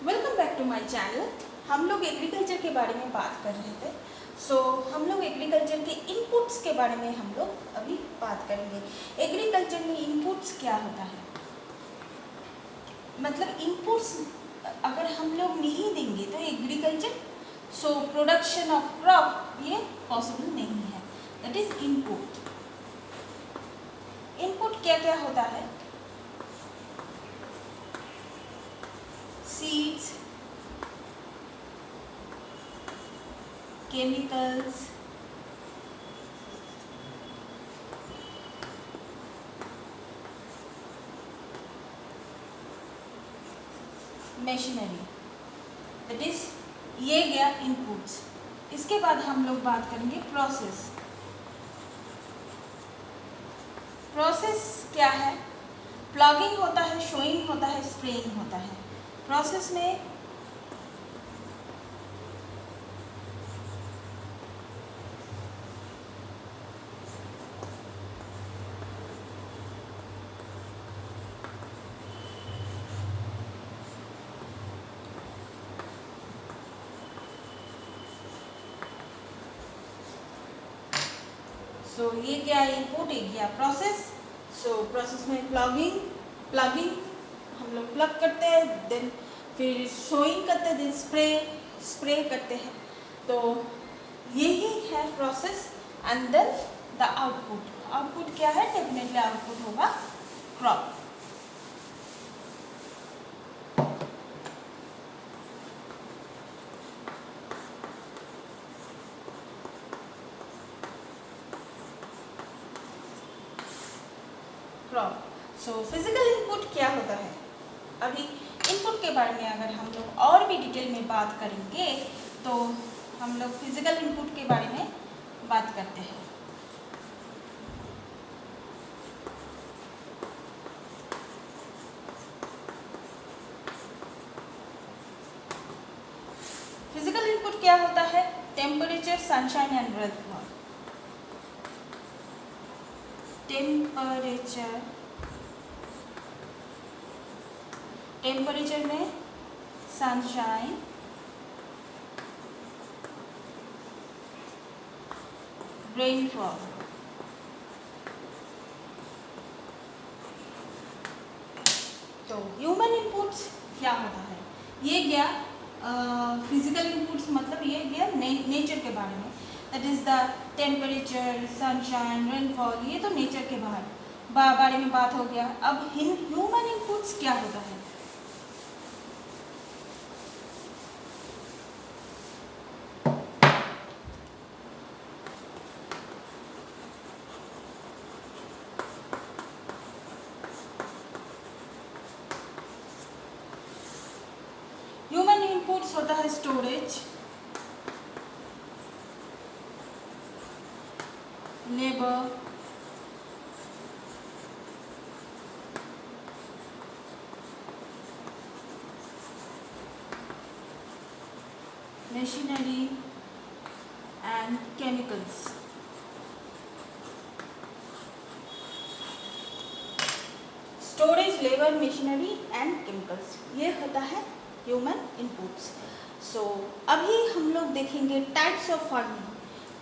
Welcome back to my channel. हम लोग agriculture के बारे में बात कर रहे थे। हम लोग एग्रीकल्चर के इनपुट्स के बारे में हम लोग अभी बात करेंगे। एग्रीकल्चर में इनपुट्स क्या होता है, मतलब इनपुट्स अगर हम लोग नहीं देंगे तो एग्रीकल्चर प्रोडक्शन ऑफ क्रॉप ये पॉसिबल नहीं है। That is input. इनपुट क्या क्या होता है? Seeds, chemicals, machinery, that is ये गया इनपुट्स। इसके बाद हम लोग बात करेंगे प्रोसेस। प्रोसेस क्या है? प्लॉगिंग होता है, शोइंग होता है, स्प्रेइंग होता है। प्रोसेस में ये गया इनपुट, ये गया प्रोसेस। प्रोसेस में प्लगिंग हम लोग प्लग करते हैं, देन फिर शोइंग करते हैं, देन स्प्रे करते हैं। तो यही है process. And then the output क्या है? डेफिनेटली आउटपुट होगा क्रॉप। फिजिकल इनपुट क्या होता है? अभी इनपुट के बारे में अगर हम लोग और भी डिटेल में बात करेंगे तो हम लोग फिजिकल इनपुट के बारे में बात करते हैं। फिजिकल इनपुट क्या होता है? Temperature, sunshine and rainfall. Temperature में सनशाइन, रेनफॉल। तो ह्यूमन इनपुट्स क्या होता है? ये गया फिजिकल इनपुट्स, मतलब ये गया नेचर के बारे में। That is the temperature, sunshine, rainfall, ये तो नेचर के बारे में बात हो गया। अब ह्यूमन इनपुट्स क्या होता है? ह्यूमन इनपुट्स होता है storage, labour, machinery and chemicals। Storage, labour, machinery and chemicals, ये होता है ह्यूमन इनपुट्स। अभी हम लोग देखेंगे types of farming.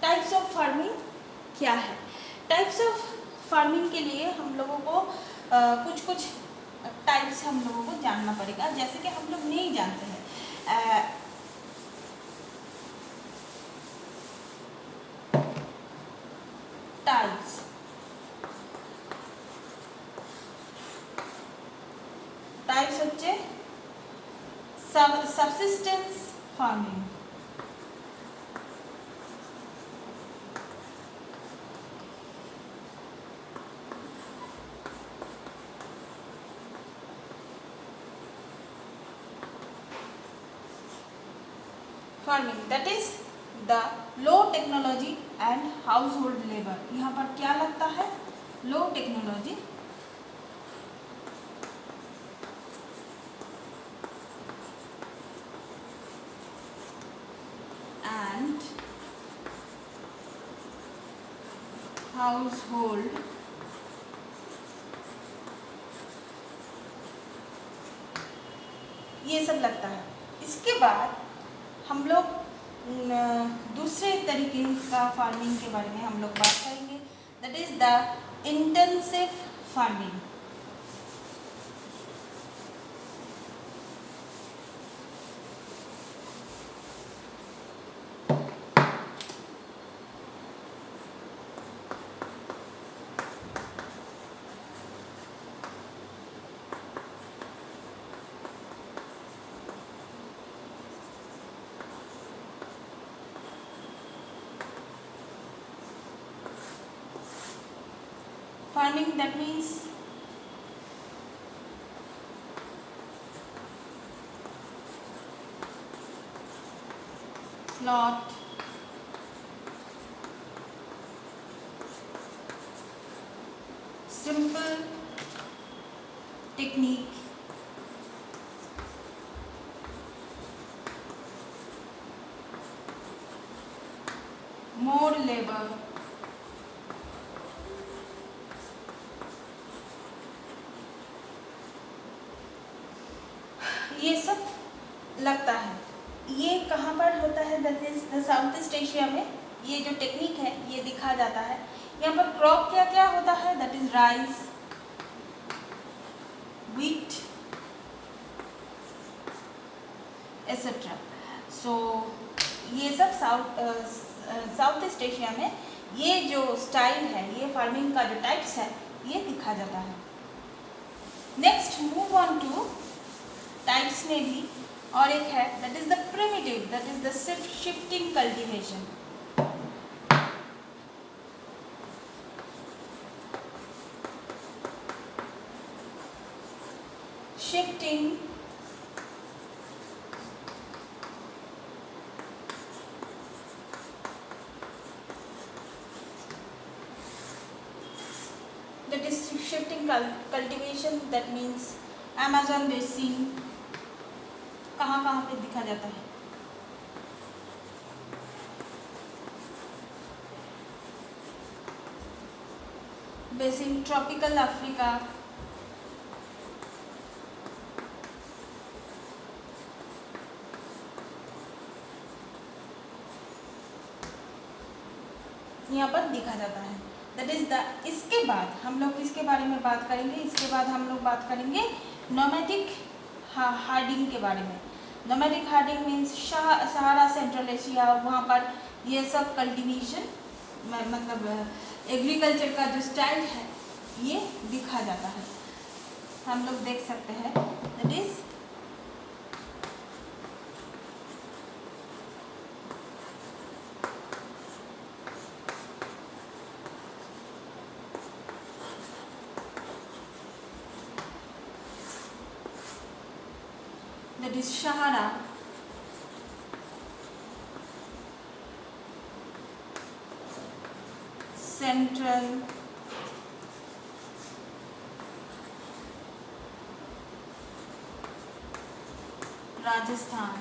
Types of farming क्या है? टाइप्स ऑफ फार्मिंग के लिए हम लोगों को कुछ टाइप्स हम लोगों को जानना पड़ेगा, जैसे कि हम लोग नहीं जानते हैं। टाइप्स হচ্ছে subsistence farming, that is the low technology and house hold labour. यहाँ पर क्या लगता है? लो टेक्नोलॉजी एंड household ये सब लगता है। इसके बाद हम लोग दूसरे तरीके का फार्मिंग के बारे में हम लोग बात करेंगे, that is the intensive farming. Farming, that means plot, simple technique, more labor, ये सब लगता है। ये कहाँ पर होता है, that is south east Asia में। ये जो टेक्निक है ये दिखा जाता है। यहाँ पर क्रॉप क्या क्या होता है, that is rice, wheat etcetera. So ये सब साउथ ईस्ट एशिया में ये जो स्टाइल है, ये फार्मिंग का जो टाइप्स है ये दिखा जाता है। Next move on two types में भी और एक है, that is the primitive, that is the shifting cultivation. Shifting that is shifting cultivation, that means Amazon basin कहाँ कहाँ पे दिखा जाता है। बेसिन, ट्रॉपिकल अफ्रीका, यहाँ पर दिखा जाता है। दैट इज द, इसके बाद हम लोग किसके बारे में बात करेंगे, इसके बाद हम लोग बात करेंगे नोमैटिक हार्डिंग के बारे में। नोमैटिक हार्डिंग मीन्स सहारा सेंट्रल एशिया, वहाँ पर ये सब कल्टीवेशन मतलब एग्रीकल्चर का जो स्टाइल है ये दिखा जाता है। हम लोग देख सकते हैं, that is Sahara, Central, Rajasthan,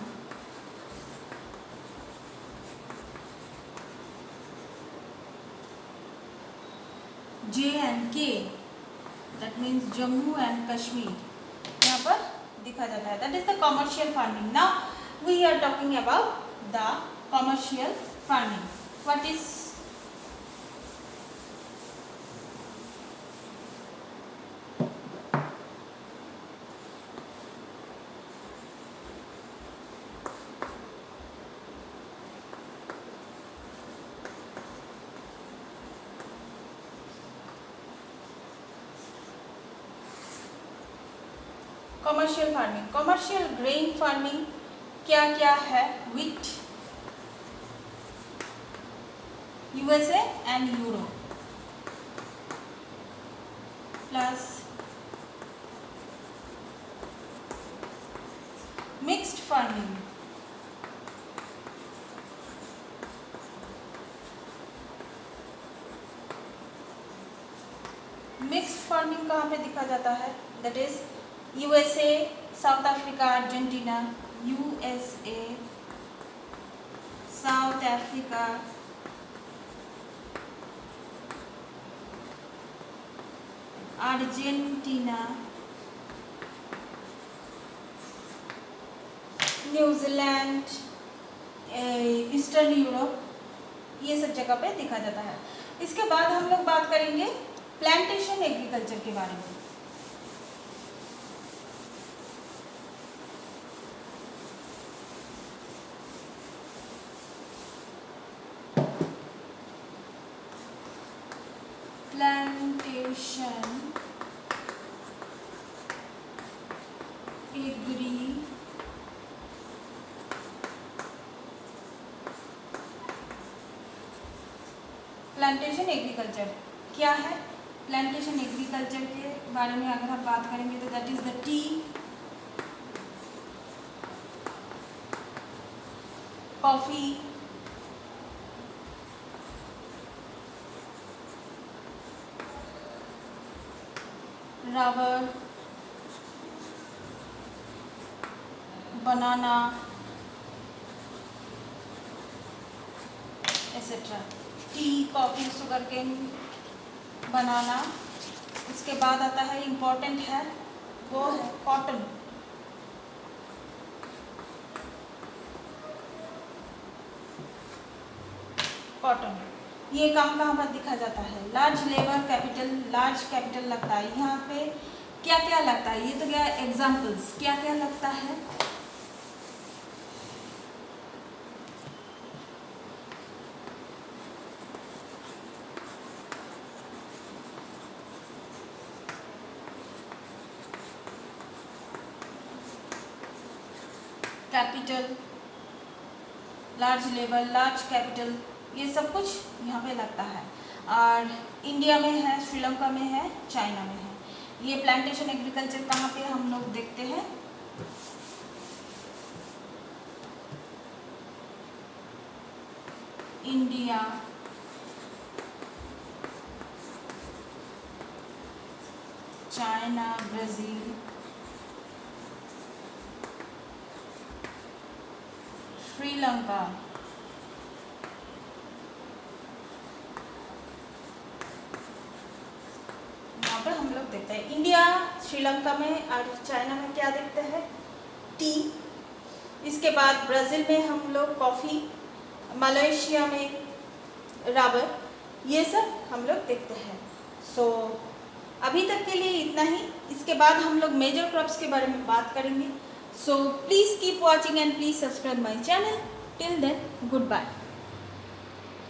J&K, that means Jammu and Kashmir, यहाँ पर दिखा जाता है। That is the commercial farming. Now we are talking about the commercial farming. What is commercial farming? Commercial grain farming क्या क्या है? Wheat, USA and Europe, plus mixed farming, mixed farming कहाँ पे दिखा जाता है? That is USA, South Africa, Argentina, USA, South Africa, Argentina, New Zealand, eastern Europe, ये सब जगह पे देखा जाता है। इसके बाद हम लोग बात करेंगे प्लांटेशन एग्रीकल्चर के बारे में। प्लांटेशन एग्रीकल्चर क्या है? प्लांटेशन एग्रीकल्चर के बारे में अगर हम बात करेंगे तो that is the tea, coffee, rubber, banana etcetera. Tea, coffee, sugar cane, banana. उसके बाद आता है इम्पोर्टेंट है, वो है कॉटन। कॉटन ये कहाँ पर दिखा जाता है? Large labour capital, large capital लगता है यहाँ पे। क्या क्या लगता है? ये तो क्या एग्जाम्पल्स, क्या क्या लगता है? Capital, large labour, large capital, ये सब कुछ यहाँ पे लगता है। और इंडिया में है, श्रीलंका में है, चाइना में है। ये प्लांटेशन एग्रीकल्चर कहाँ पे हम लोग देखते हैं? इंडिया, चाइना, ब्राज़ील, श्रीलंका, यहाँ पर हम लोग देखते हैं। इंडिया, श्रीलंका में और चाइना में क्या देखते हैं? टी। इसके बाद ब्राज़ील में हम लोग कॉफ़ी, मलेशिया में रबर, ये सब हम लोग देखते हैं। सो अभी तक के लिए इतना ही। इसके बाद हम लोग मेजर क्रॉप्स के बारे में बात करेंगे। So please keep watching and please subscribe my channel. Till then, good bye.